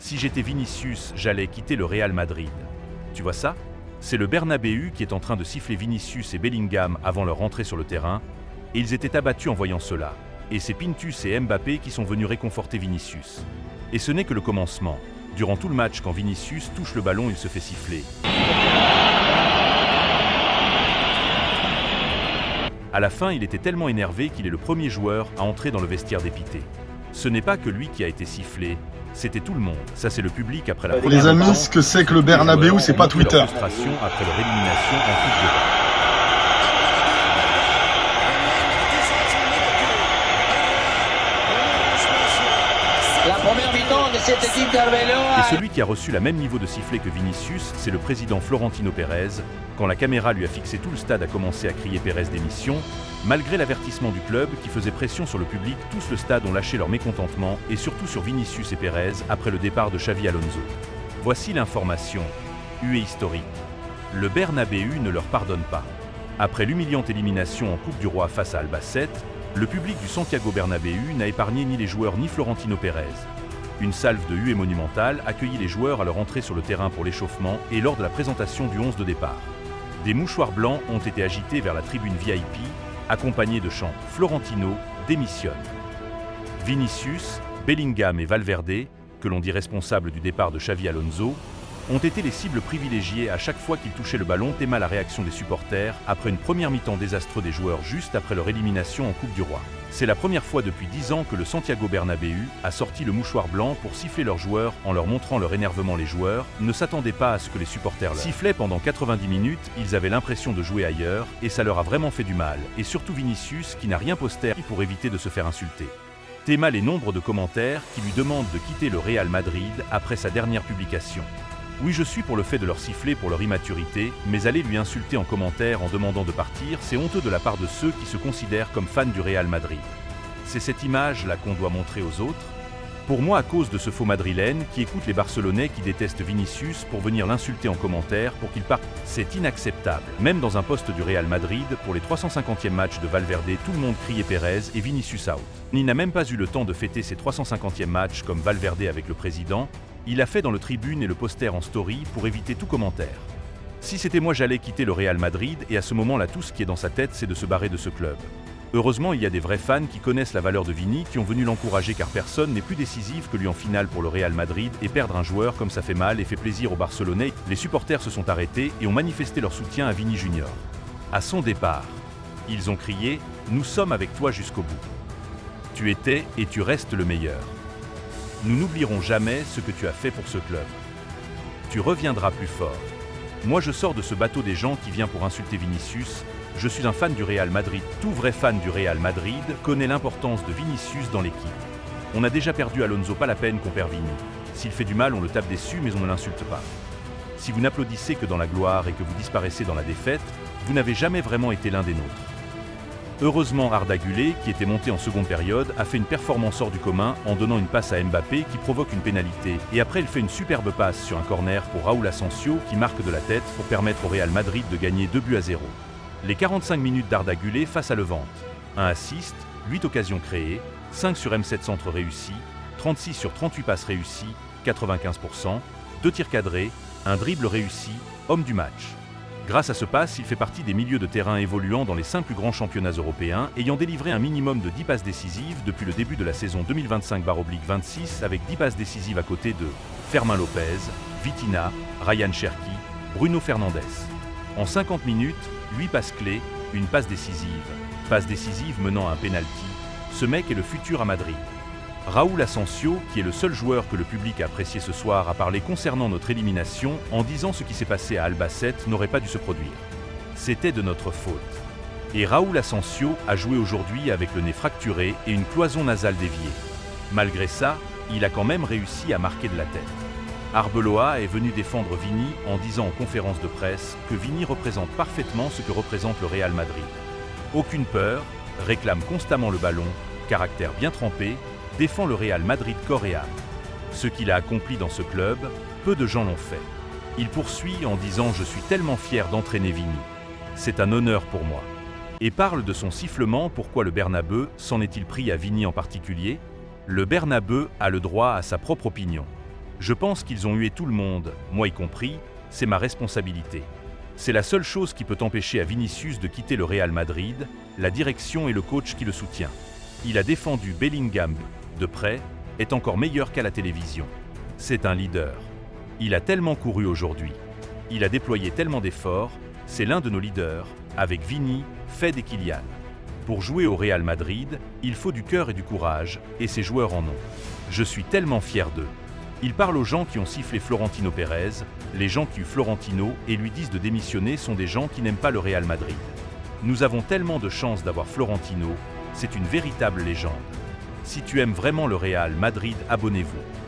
Si j'étais Vinicius, j'allais quitter le Real Madrid. Tu vois ça? C'est le Bernabéu qui est en train de siffler Vinicius et Bellingham avant leur entrée sur le terrain, et ils étaient abattus en voyant cela. Et c'est Pintus et Mbappé qui sont venus réconforter Vinicius. Et ce n'est que le commencement. Durant tout le match, quand Vinicius touche le ballon, il se fait siffler. À la fin, il était tellement énervé qu'il est le premier joueur à entrer dans le vestiaire dépité. Ce n'est pas que lui qui a été sifflé, c'était tout le monde. Ça, c'est le public après la première Les amis, mi-temps. ce que c'est que le Bernabéu, c'est pas Montrent leur Twitter. frustration après leur élimination en Coupe d'Europe. La première mi-temps de cette équipe d'Arbeloa. Et celui qui a reçu le même niveau de sifflet que Vinicius, c'est le président Florentino Pérez. Quand la caméra lui a fixé, tout le stade a commencé à crier Pérez démission. Malgré l'avertissement du club qui faisait pression sur le public, tous le stade ont lâché leur mécontentement, et surtout sur Vinicius et Pérez après le départ de Xavi Alonso. Voici l'information, huée historique. Le Bernabéu ne leur pardonne pas. Après l'humiliante élimination en Coupe du Roi face à Albacete, le public du Santiago Bernabéu n'a épargné ni les joueurs ni Florentino Pérez. Une salve de huées monumentale accueillit les joueurs à leur entrée sur le terrain pour l'échauffement et lors de la présentation du 11 de départ. Des mouchoirs blancs ont été agités vers la tribune VIP, accompagnés de chants « Florentino démissionne ». Vinicius, Bellingham et Valverde, que l'on dit responsables du départ de Xavi Alonso, ont été les cibles privilégiées à chaque fois qu'ils touchaient le ballon, téma la réaction des supporters après une première mi-temps désastreuse des joueurs juste après leur élimination en Coupe du Roi. C'est la première fois depuis 10 ans que le Santiago Bernabéu a sorti le mouchoir blanc pour siffler leurs joueurs en leur montrant leur énervement. Les joueurs ne s'attendaient pas à ce que les supporters leur sifflaient pendant 90 minutes, ils avaient l'impression de jouer ailleurs et ça leur a vraiment fait du mal, et surtout Vinicius qui n'a rien posté pour éviter de se faire insulter. Téma les nombres de commentaires qui lui demandent de quitter le Real Madrid après sa dernière publication. Oui, je suis pour le fait de leur siffler pour leur immaturité, mais aller lui insulter en commentaire en demandant de partir, c'est honteux de la part de ceux qui se considèrent comme fans du Real Madrid. C'est cette image-là qu'on doit montrer aux autres. Pour moi, à cause de ce faux madrilène qui écoute les Barcelonais qui détestent Vinicius pour venir l'insulter en commentaire pour qu'il parte, c'est inacceptable. Même dans un poste du Real Madrid, pour les 350e matchs de Valverde, tout le monde criait Pérez et Vinicius out. Il n'a même pas eu le temps de fêter ses 350e matchs comme Valverde avec le président. Il l'a fait dans le tribune et le poster en story pour éviter tout commentaire. Si c'était moi, j'allais quitter le Real Madrid et à ce moment-là, tout ce qui est dans sa tête, c'est de se barrer de ce club. Heureusement, il y a des vrais fans qui connaissent la valeur de Vini, qui ont venu l'encourager car personne n'est plus décisif que lui en finale pour le Real Madrid et perdre un joueur comme ça fait mal et fait plaisir aux Barcelonais. Les supporters se sont arrêtés et ont manifesté leur soutien à Vini Junior. À son départ, ils ont crié « Nous sommes avec toi jusqu'au bout. Tu étais et tu restes le meilleur. Nous n'oublierons jamais ce que tu as fait pour ce club. Tu reviendras plus fort. Moi je sors de ce bateau des gens qui vient pour insulter Vinicius. Je suis un fan du Real Madrid. Tout vrai fan du Real Madrid connaît l'importance de Vinicius dans l'équipe. On a déjà perdu Alonso, pas la peine qu'on perd Vini. S'il fait du mal, on le tape dessus, mais on ne l'insulte pas. Si vous n'applaudissez que dans la gloire et que vous disparaissez dans la défaite, vous n'avez jamais vraiment été l'un des nôtres. Heureusement, Arda Güler, qui était monté en seconde période, a fait une performance hors du commun en donnant une passe à Mbappé qui provoque une pénalité. Et après, il fait une superbe passe sur un corner pour Raúl Asensio qui marque de la tête pour permettre au Real Madrid de gagner 2-0. Les 45 minutes d'Arda Güler face à Levante. 1 assist, 8 occasions créées, 5 sur M7 centres réussis, 36 sur 38 passes réussies, 95%, 2 tirs cadrés, un dribble réussi, homme du match. Grâce à ce pass, il fait partie des milieux de terrain évoluant dans les 5 plus grands championnats européens, ayant délivré un minimum de 10 passes décisives depuis le début de la saison 2025/26 avec 10 passes décisives à côté de Fermin Lopez, Vitinha, Ryan Cherki, Bruno Fernandes. En 50 minutes, 8 passes clés, une passe décisive. Passe décisive menant à un penalty. Ce mec est le futur à Madrid. Raúl Asensio, qui est le seul joueur que le public a apprécié ce soir, a parlé concernant notre élimination en disant ce qui s'est passé à Albacete n'aurait pas dû se produire. C'était de notre faute. Et Raúl Asensio a joué aujourd'hui avec le nez fracturé et une cloison nasale déviée. Malgré ça, il a quand même réussi à marquer de la tête. Arbeloa est venu défendre Vini en disant en conférence de presse que Vini représente parfaitement ce que représente le Real Madrid. Aucune peur, réclame constamment le ballon, caractère bien trempé, défend le Real Madrid corps et âme. Ce qu'il a accompli dans ce club, peu de gens l'ont fait. Il poursuit en disant « Je suis tellement fier d'entraîner Vini. C'est un honneur pour moi ». Et parle de son sifflement. Pourquoi le Bernabéu s'en est-il pris à Vini en particulier? Le Bernabéu a le droit à sa propre opinion. Je pense qu'ils ont hué tout le monde, moi y compris, c'est ma responsabilité. C'est la seule chose qui peut empêcher à Vinicius de quitter le Real Madrid, la direction et le coach qui le soutient. Il a défendu Bellingham de près, est encore meilleur qu'à la télévision. C'est un leader. Il a tellement couru aujourd'hui. Il a déployé tellement d'efforts, c'est l'un de nos leaders, avec Vini, Fed et Kylian. Pour jouer au Real Madrid, il faut du cœur et du courage, et ces joueurs en ont. Je suis tellement fier d'eux. Il parle aux gens qui ont sifflé Florentino Pérez, les gens qui ont Florentino et lui disent de démissionner sont des gens qui n'aiment pas le Real Madrid. Nous avons tellement de chance d'avoir Florentino, c'est une véritable légende. Si tu aimes vraiment le Real Madrid, abonnez-vous.